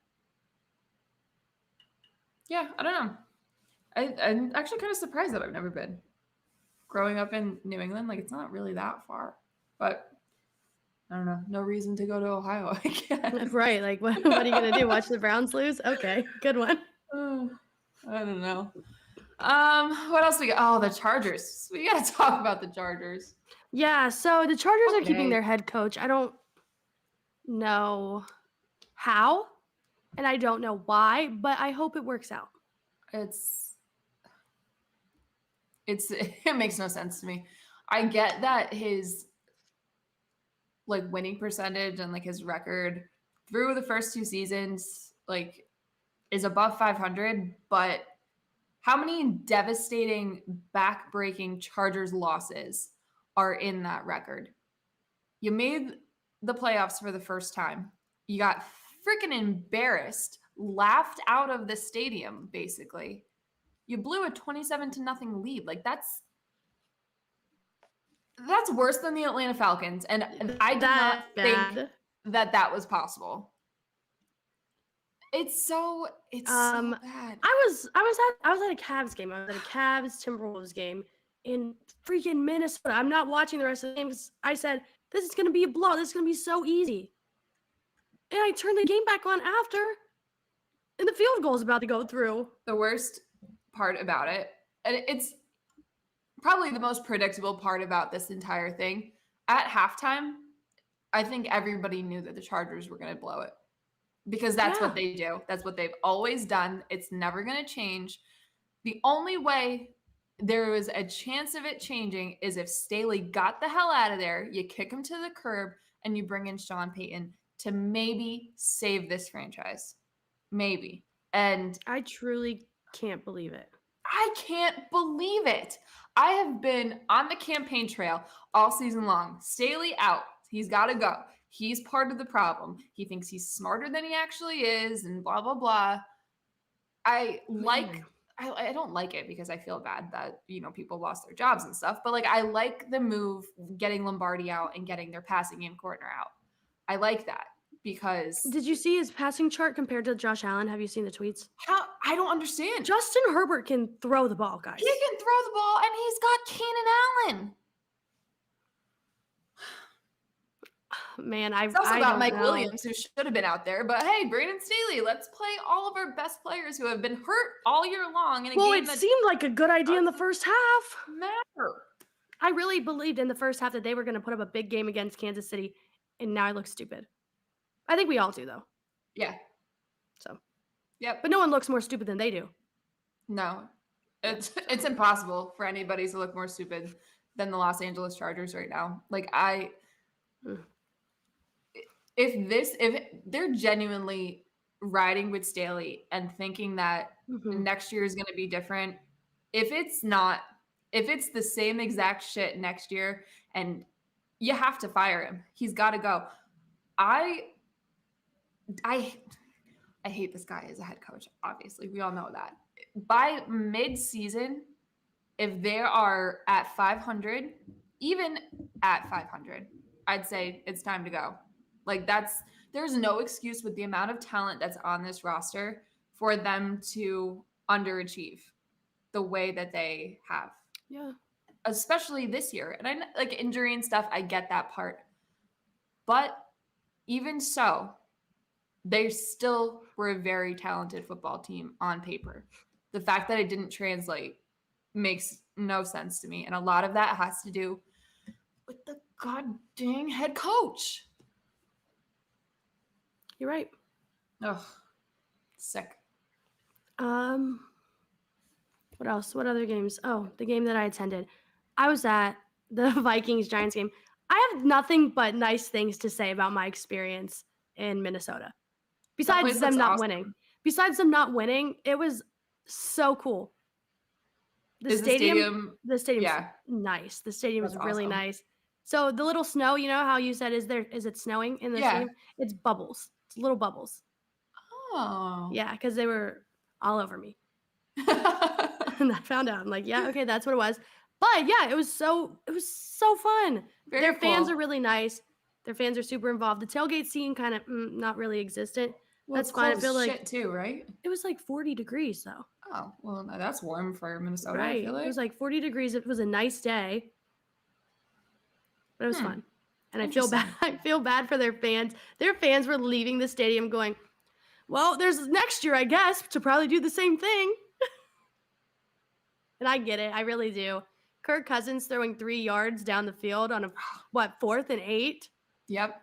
Yeah, I don't know. I'm actually kind of surprised that I've never been. Growing up in New England, like, it's not really that far, but I don't know. No reason to go to Ohio, I guess. Right. Like, what are you going to do? Watch the Browns lose? Okay, good one. I don't know. What else we got? Oh, the Chargers. We got to talk about the Chargers. Yeah, so the Chargers are keeping their head coach. I don't know how, and I don't know why, but I hope it works out. It makes no sense to me. I get that his like winning percentage and like his record through the first 2 seasons like is above 500, but how many devastating, back-breaking Chargers losses are in that record? You made the playoffs for the first time. You got freaking embarrassed, laughed out of the stadium, basically. You blew a 27-0 lead. Like, that's worse than the Atlanta Falcons. And I did not think that was possible. It's so bad. I was at a Cavs game. I was at a Cavs Timberwolves game in freaking Minnesota. I'm not watching the rest of the game because I said, this is going to be a blowout. This is going to be so easy. And I turned the game back on after, and the field goal is about to go through. The worst part about it, and it's probably the most predictable part about this entire thing, at halftime, I think everybody knew that the Chargers were going to blow it. Because that's what they do. That's what they've always done. It's never going to change. The only way there was a chance of it changing is if Staley got the hell out of there, you kick him to the curb, and you bring in Sean Payton to maybe save this franchise. Maybe. And I truly can't believe it. I can't believe it. I have been on the campaign trail all season long. Staley out. He's got to go. He's part of the problem. He thinks he's smarter than he actually is, and blah, blah, blah. I don't like it because I feel bad that, people lost their jobs and stuff. But, like, I like the move, getting Lombardi out and getting their passing game coordinator out. I like that because... Did you see his passing chart compared to Josh Allen? Have you seen the tweets? How? I don't understand. Justin Herbert can throw the ball, guys. He can throw the ball, and he's got Keenan Allen. Man, It's also I got don't Mike know. Williams, who should have been out there. But hey, Brandon Staley, let's play all of our best players who have been hurt all year long in a Well, game it that seemed like a good idea in the first half. doesn't matter. I really believed in the first half that they were going to put up a big game against Kansas City, and now I look stupid. I think we all do, though. Yeah. So, Yep. but no one looks more stupid than they do. No, it's impossible for anybody to look more stupid than the Los Angeles Chargers right now. Like if they're genuinely riding with Staley and thinking that next year is going to be different, if it's the same exact shit next year, and you have to fire him, he's got to go. I hate this guy as a head coach. Obviously, we all know that. By mid-season, if they are at 500, even at 500, I'd say it's time to go. Like there's no excuse with the amount of talent that's on this roster for them to underachieve the way that they have. Yeah. Especially this year. And I like injury and stuff, I get that part. But even so, they still were a very talented football team on paper. The fact that it didn't translate makes no sense to me. And a lot of that has to do with the god dang head coach. You're right. Ugh. Sick. What else? What other games? Oh, the game that I attended. I was at the Vikings-Giants game. I have nothing but nice things to say about my experience in Minnesota. Besides them not winning. Besides them not winning, it was so cool. The stadium's nice. The stadium is really nice. So the little snow, you know how you said, is it snowing in the stadium? It's bubbles. It's little bubbles. Oh. Yeah, because they were all over me. And I found out. I'm like, yeah, okay, that's what it was. But yeah, it was so fun. Their fans are really nice. Their fans are super involved. The tailgate scene kind of not really existent. Well, that's fine. I feel like shit too, right? It was like 40 degrees though. Oh, well, no, that's warm for Minnesota. Right. I feel like It was like 40 degrees. It was a nice day, but it was fun. And I feel bad. I feel bad for their fans. Their fans were leaving the stadium going, "Well, there's next year, I guess, to probably do the same thing." And I get it. I really do. Kirk Cousins throwing 3 yards down the field on a 4th and 8. Yep.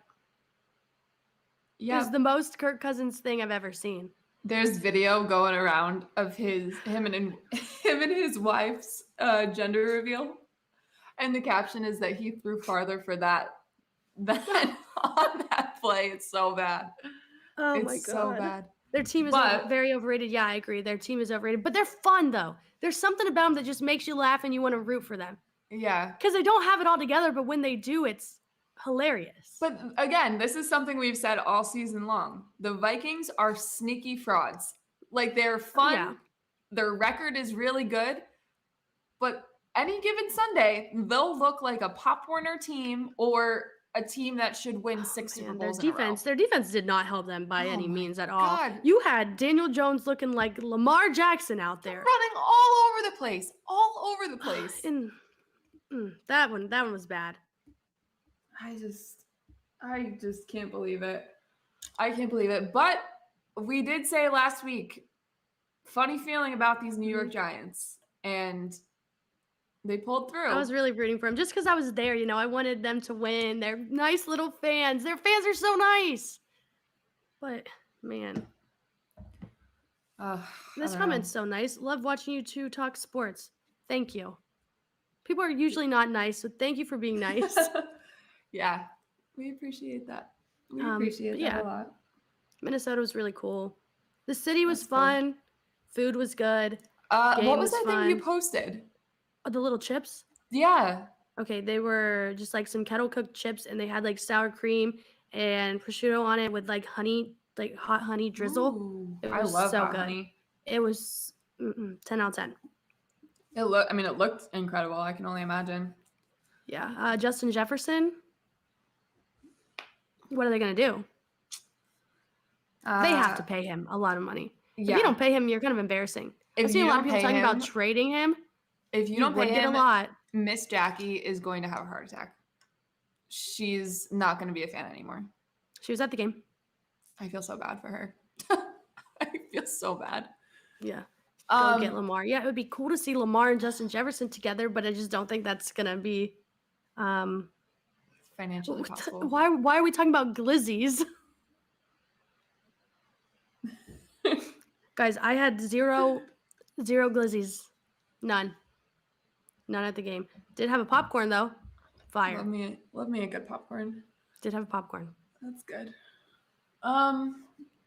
It was the most Kirk Cousins thing I've ever seen. There's video going around of him and his wife's gender reveal, and the caption is that he threw farther for that than on that play. It's so bad. Oh it's my God. So bad. Their team is very overrated. Yeah, I agree. Their team is overrated, but they're fun though. There's something about them that just makes you laugh and you want to root for them. Yeah. Because they don't have it all together, but when they do, it's hilarious. But again, this is something we've said all season long. The Vikings are sneaky frauds. Like they're fun. Yeah. Their record is really good. But any given Sunday, they'll look like a Pop Warner team or a team that should win 6 Super Bowls in a row. Their defense did not help them by any means at all. God. You had Daniel Jones looking like Lamar Jackson out there. Running all over the place. All over the place. And that one was bad. I just can't believe it. I can't believe it. But we did say last week, funny feeling about these New York Giants. And they pulled through. I was really rooting for them just because I was there. You know, I wanted them to win. They're nice little fans. Their fans are so nice. But, man. This comment's so nice. Love watching you two talk sports. Thank you. People are usually not nice, so thank you for being nice. Yeah, we appreciate that. We appreciate that a lot. Minnesota was really cool. The city was fun. Cool. Food was good. What was that thing you posted? Oh, the little chips? Yeah. Okay, they were just like some kettle cooked chips, and they had like sour cream and prosciutto on it with like honey, like hot honey drizzle. Ooh, I love so hot honey. It was 10 out of 10. It looked incredible. I can only imagine. Yeah. Justin Jefferson. What are they going to do? They have to pay him a lot of money. Yeah. If you don't pay him, you're kind of embarrassing. I've seen a lot of people talking about trading him. If you don't pay him a lot, Miss Jackie is going to have a heart attack. she's not going to be a fan anymore. She was at the game. I feel so bad for her. I feel so bad. Yeah. Go get Lamar. Yeah, it would be cool to see Lamar and Justin Jefferson together, but I just don't think that's gonna be financially possible. Why are we talking about glizzies? Guys, I had zero glizzies. None at the game. Did have a popcorn though. Fire. Love me a good popcorn. Did have a popcorn. That's good.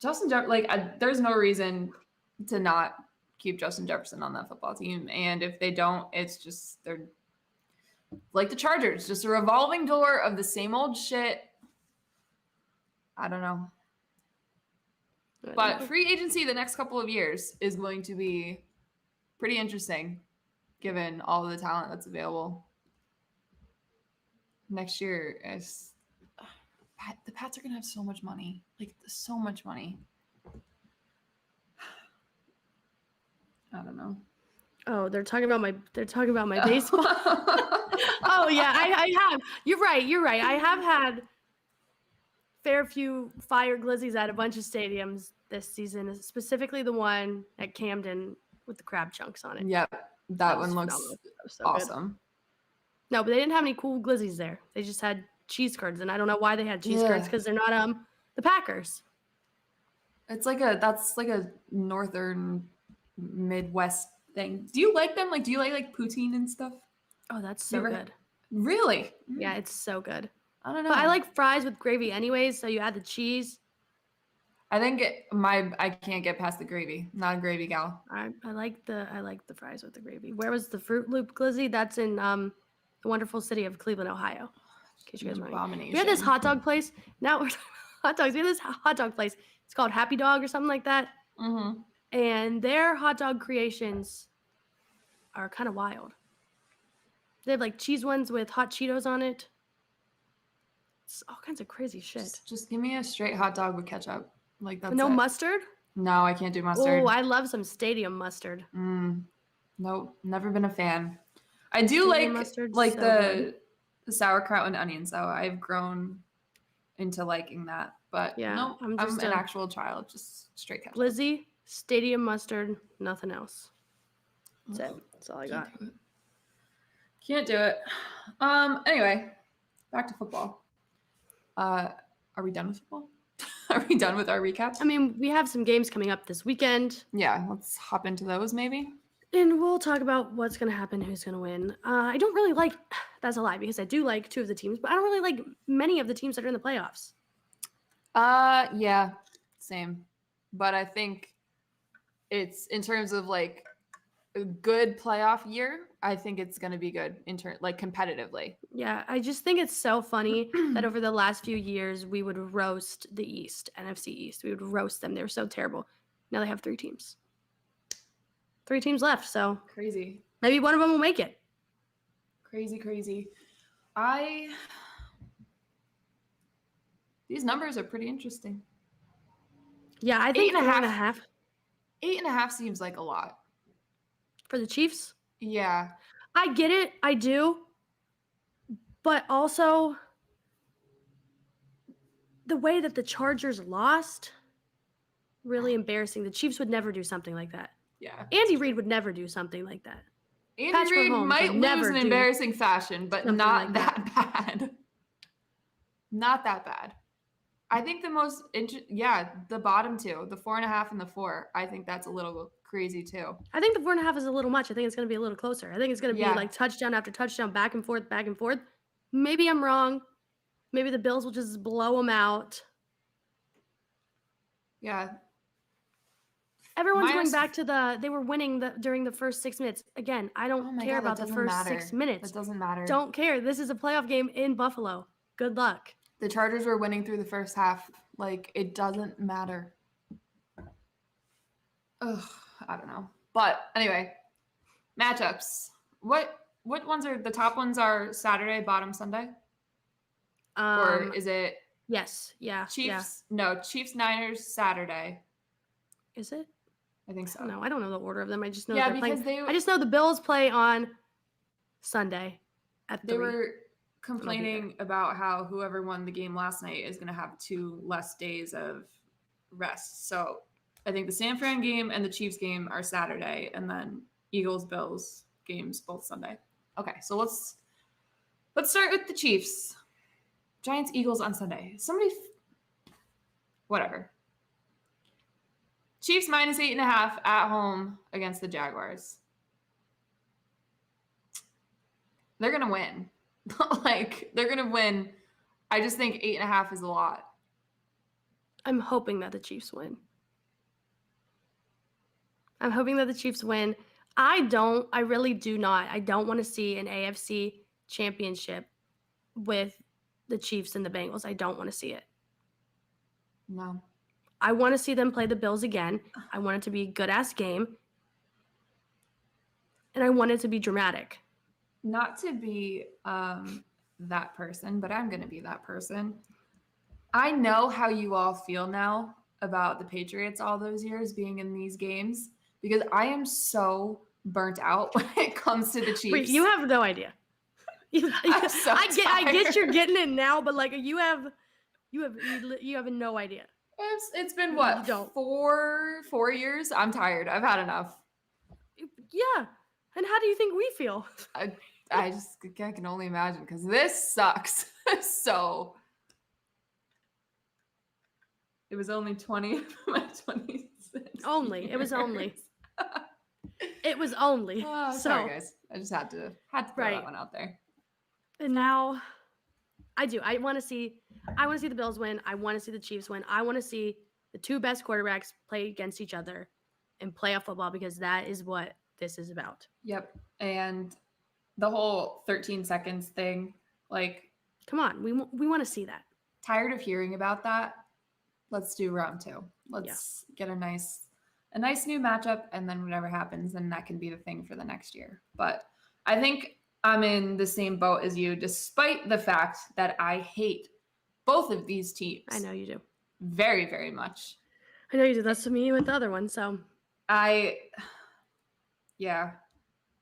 Justin Jefferson, there's no reason to not keep Justin Jefferson on that football team. And if they don't, it's just they're like the Chargers, just a revolving door of the same old shit. I don't know. But free agency the next couple of years is going to be pretty interesting given all of the talent that's available. Next year, the Pats are going to have so much money. Like, so much money. I don't know. Oh, they're talking about my baseball. Oh yeah, I have. You're right. I have had fair few fire glizzies at a bunch of stadiums this season, specifically the one at Camden with the crab chunks on it. Yep, that one looks so awesome. Good. No, but they didn't have any cool glizzies there. They just had cheese curds, and I don't know why they had cheese curds because they're not the Packers. That's like a northern Midwest thing. Do you like them? Like, do you like poutine and stuff? Oh, that's so good. Really? Yeah, it's so good. I don't know. But I like fries with gravy anyways, so you add the cheese. I think I can't get past the gravy. Not a gravy gal. I like the fries with the gravy. Where was the Fruit Loop glizzy? That's in the wonderful city of Cleveland, Ohio. In case you guys remember. We had this hot dog place. Now we're talking about hot dogs. We had this hot dog place. It's called Happy Dog or something like that. Mm-hmm. And their hot dog creations are kind of wild. They have like cheese ones with hot Cheetos on it. It's all kinds of crazy shit. Just give me a straight hot dog with ketchup. Like that's no mustard? No, I can't do mustard. Oh, I love some stadium mustard. Nope, never been a fan. I do like the sauerkraut and onions though. I've grown into liking that. But yeah, no, I'm an actual child, just straight ketchup. Glizzy, stadium mustard, nothing else. That's it. That's all I got. Can't do it. Anyway, back to football. Are we done with football? Are we done with our recaps? I mean, we have some games coming up this weekend. Yeah, let's hop into those maybe. And we'll talk about what's going to happen, who's going to win. I don't really like, that's a lie, because I do like two of the teams, but I don't really like many of the teams that are in the playoffs. Yeah, same. But I think it's in terms of like a good playoff year, I think it's going to be good like competitively. Yeah, I just think it's so funny that over the last few years we would roast the East, NFC East. We would roast them. They were so terrible. Now they have 3 teams. 3 teams left, so crazy. Maybe one of them will make it. Crazy. These numbers are pretty interesting. Yeah, I think 8.5. 8.5 seems like a lot. For the Chiefs? Yeah. I get it. I do. But also, the way that the Chargers lost, really embarrassing. The Chiefs would never do something like that. Yeah. Andy Reid would never do something like that. Andy Reid might lose in embarrassing fashion, but not that bad. Not that bad. I think the most the bottom 2, the 4.5 and the 4. I think that's a little crazy too. I think the 4.5 is a little much. I think it's going to be a little closer. I think it's going to be like touchdown after touchdown, back and forth. Maybe I'm wrong. Maybe the Bills will just blow them out. Yeah. Everyone's going back to they were winning during the first 6 minutes. Again, I don't care about the first 6 minutes. It doesn't matter. Don't care. This is a playoff game in Buffalo. Good luck. The Chargers were winning through the first half. Like, it doesn't matter. Ugh, I don't know. But anyway, matchups. What ones are the top ones? Are Saturday, bottom Sunday? Or is it? Yes. Yeah. Chiefs. Yeah. No, Chiefs Niners Saturday. Is it? I think so. No, I don't know the order of them. I just know they're playing. I just know the Bills play on Sunday at 3. They were complaining about how whoever won the game last night is going to have 2 less days of rest. So I think the San Fran game and the Chiefs game are Saturday, and then Eagles-Bills games both Sunday. Okay, so let's start with the Chiefs. Giants-Eagles on Sunday. Whatever. Chiefs -8.5 at home against the Jaguars. They're going to win. They're going to win. I just think 8.5 is a lot. I'm hoping that the Chiefs win. I'm hoping that the Chiefs win. I really do not. I don't want to see an AFC championship with the Chiefs and the Bengals. I don't want to see it. No. I want to see them play the Bills again. I want it to be a good-ass game. And I want it to be dramatic. Not to be that person, but I'm going to be that person. I know how you all feel now about the Patriots all those years being in these games because I am so burnt out when it comes to the Chiefs. Wait, you have no idea. I get you're getting it now, but like you have no idea. It's been what, 4 years? I'm tired. I've had enough. Yeah. And how do you think we feel? I can only imagine because this sucks. So it was only 20 of my 26. Only. It was only. It was only. Sorry, guys. I just had to throw that one out there. And now I do. I want to see the Bills win. I want to see the Chiefs win. I want to see the 2 best quarterbacks play against each other in playoff football because that is what this is about. Yep. And the whole 13 seconds thing, come on, we want to see that. Tired of hearing about that. Let's do round 2. Let's get a nice new matchup, and then whatever happens, then that can be the thing for the next year. But I think I'm in the same boat as you, despite the fact that I hate both of these teams. I know you do. Very, very much. I know you do. That's to me with the other one. So I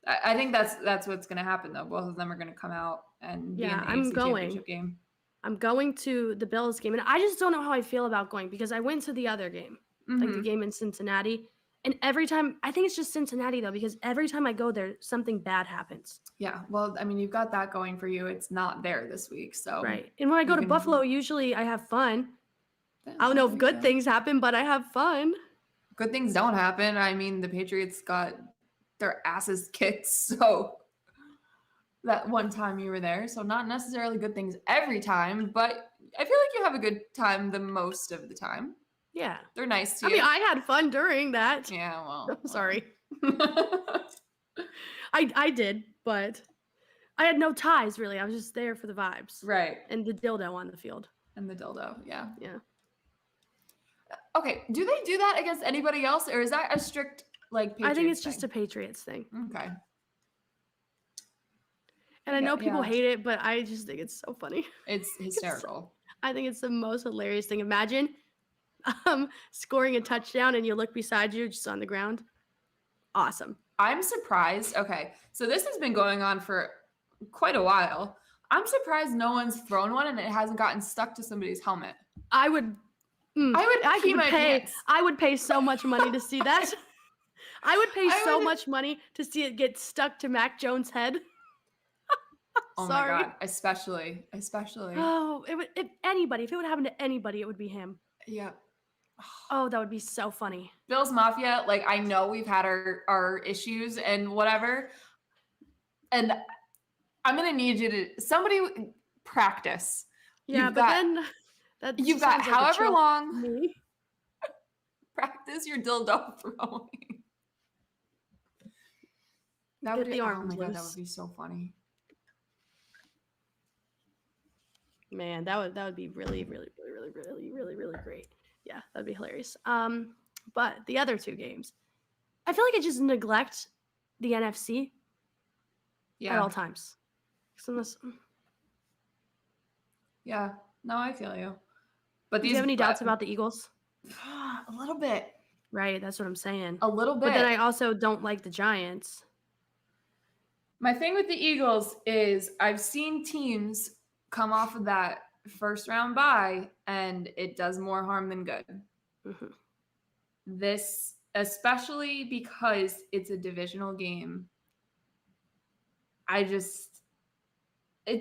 think that's what's going to happen, though. Both of them are going to come out and be in the AFC Championship game. I'm going to the Bills game, and I just don't know how I feel about going because I went to the other game, like the game in Cincinnati, and every time, I think it's just Cincinnati, though, because every time I go there, something bad happens. Yeah, well, I mean, you've got that going for you. It's not there this week, so. Right, and when I go to Buffalo, usually I have fun. I don't know if good things happen, but I have fun. Good things don't happen. I mean, the Patriots got their asses kicked, so that one time you were there. So not necessarily good things every time, but I feel like you have a good time the most of the time. Yeah. They're nice to you. I mean, I had fun during that. Yeah, well. I'm sorry. I did, but I had no ties, really. I was just there for the vibes. Right. And the dildo on the field. And the dildo, yeah. Yeah. Okay, do they do that against anybody else, or is that a strict, Patriots I think it's thing? just a Patriots thing. Okay. And I know people hate it, but I just think it's so funny. It's hysterical. I think it's the most hilarious thing. Imagine scoring a touchdown and you look beside you just on the ground. Awesome. I'm surprised. Okay, so this has been going on for quite a while. I'm surprised no one's thrown one and it hasn't gotten stuck to somebody's helmet. I would pay so much money to see that. I would pay so much money to see it get stuck to Mac Jones' head. Oh Sorry. my God, especially. Oh, if it would happen to anybody, it would be him. Yeah. Oh, that would be so funny. Bills Mafia, I know we've had our issues and whatever, and I'm gonna need you to somebody practice. Yeah, you've got however long. Practice your dildo throwing. That would be the arms that loose. would be so funny. Man, that would be really, really, really, really, really, really, really great. Yeah, that'd be hilarious. But the other 2 games, I feel like I just neglect the NFC at all times. Yeah, no, I feel you. But do you have any doubts about the Eagles? A little bit. Right, that's what I'm saying. A little bit. But then I also don't like the Giants. My thing with the Eagles is I've seen teams come off of that first round bye, and it does more harm than good. Mm-hmm. This, especially because it's a divisional game, it's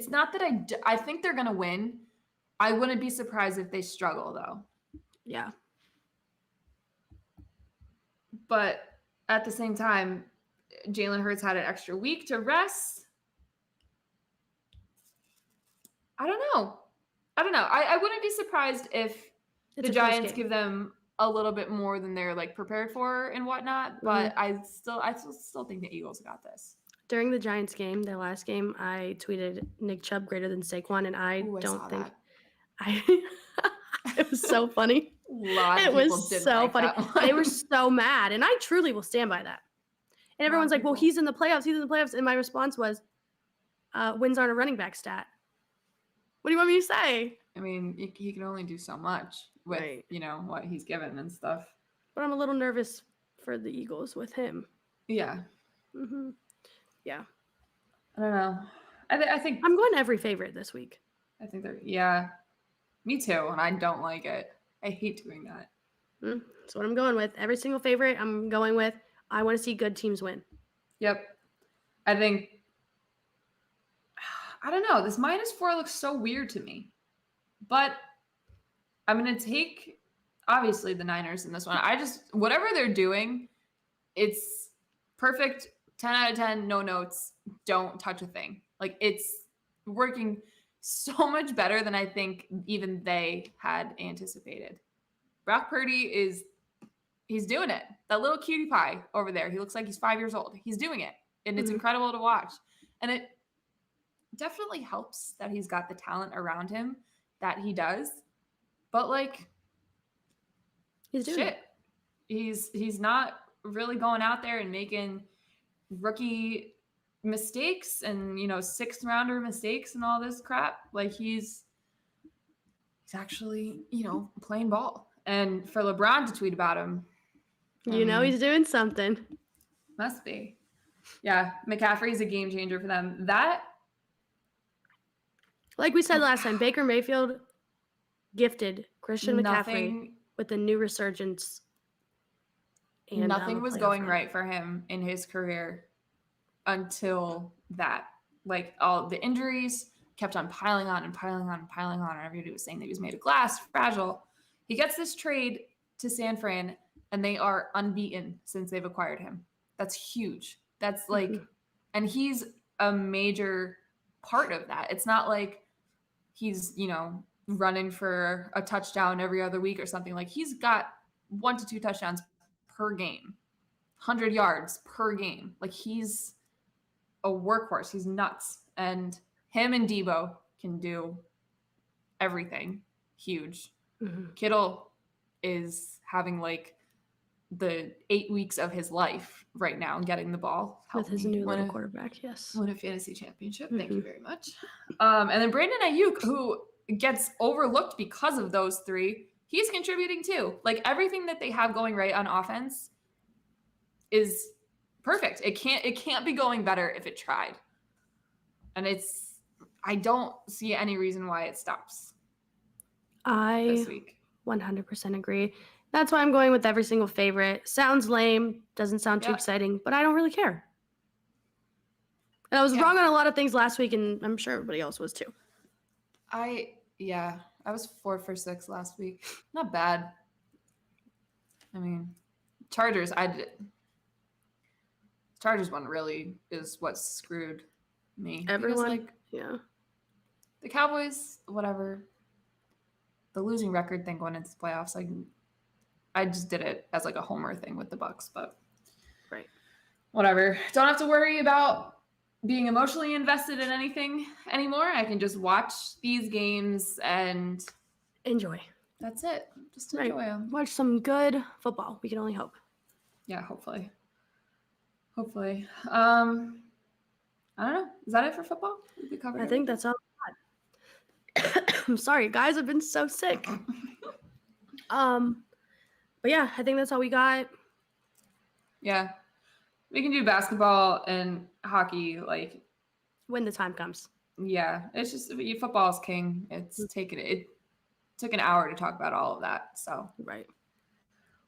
not that I think they're going to win. I wouldn't be surprised if they struggle, though. Yeah. But at the same time, Jalen Hurts had an extra week to rest. I don't know. I wouldn't be surprised if the Giants give them a little bit more than they're like prepared for and whatnot. But I still think the Eagles got this. During the Giants game, their last game, I tweeted Nick Chubb greater than Saquon, and I don't think it was so funny. It was so funny. They were so mad, and I truly will stand by that. And everyone's like, "Well, he's in the playoffs." And my response was, "Wins aren't a running back stat." What do you want me to say? I mean, he can only do so much with what he's given and stuff. But I'm a little nervous for the Eagles with him. Yeah. Mm-hmm. Yeah. I don't know. I think I'm going every favorite this week. I think me too, and I don't like it. I hate doing that. That's what I'm going with. Every single favorite I'm going with. I want to see good teams win. Yep. I think, I don't know. This -4 looks so weird to me. But I'm going to take, obviously, the Niners in this one. Whatever they're doing, it's perfect. 10 out of 10, no notes. Don't touch a thing. Like, it's working so much better than I think even they had anticipated. Brock Purdy he's doing it. That little cutie pie over there, he looks like he's 5 years old. He's doing it, and it's incredible to watch. And it definitely helps that he's got the talent around him that he does. But, like, he's doing it. He's not really going out there and making rookie mistakes and, sixth rounder mistakes and all this crap. Like, he's actually, playing ball. And for LeBron to tweet about him, he's doing something. Must be. Yeah, McCaffrey's a game changer for them. Like we said last time, Baker Mayfield gifted Christian McCaffrey with a new resurgence. And nothing was going right for him in his career until that. Like, all the injuries kept on piling on and piling on and piling on. And everybody was saying that he was made of glass, fragile. He gets this trade to San Fran, and they are unbeaten since they've acquired him. That's huge. That's like, and he's a major part of that. It's not like he's, running for a touchdown every other week or something. Like, he's got 1 to 2 touchdowns per game, 100 yards per game. Like, he's a workhorse. He's nuts. And him and Debo can do everything. Huge. Kittle is having like the 8 weeks of his life right now and getting the ball. With his new little quarterback, yes. Won a fantasy championship. Thank you very much. And then Brandon Ayuk, who gets overlooked because of those three, he's contributing too. Like, everything that they have going right on offense is perfect. It can't be going better if it tried. And I don't see any reason why it stops. This week. 100% agree. That's why I'm going with every single favorite. Sounds lame, doesn't sound too exciting, but I don't really care. And I was wrong on a lot of things last week, and I'm sure everybody else was too. I was 4 for 6 last week. Not bad. I mean, Chargers one really is what screwed me. Everyone, the Cowboys, whatever. The losing record thing going into the playoffs, I just did it as like a homer thing with the Bucs, but whatever. Don't have to worry about being emotionally invested in anything anymore. I can just watch these games and enjoy. That's it. Just enjoy them. Watch some good football. We can only hope. Yeah, hopefully. I don't know. Is that it for football? I think that's all. I'm sorry, guys. I've been so sick. But yeah, I think that's all we got. Yeah. We can do basketball, and hockey, like, when the time comes. yeah, it's just football's king. It took an hour to talk about all of that. So Right.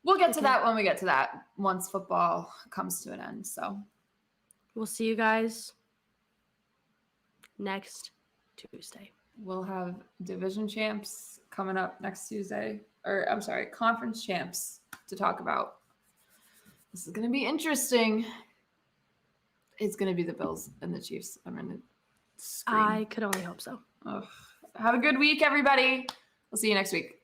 we'll get to Okay. that when we get to that, once football comes to an end. So We'll see you guys next Tuesday. we'll have division champs coming up next Tuesday, or I'm sorry, conference champs to talk about. This is going to be interesting. It's going to be the Bills and the Chiefs. I'm going to scream. I could only hope so. Ugh. Have a good week, everybody. We'll see you next week.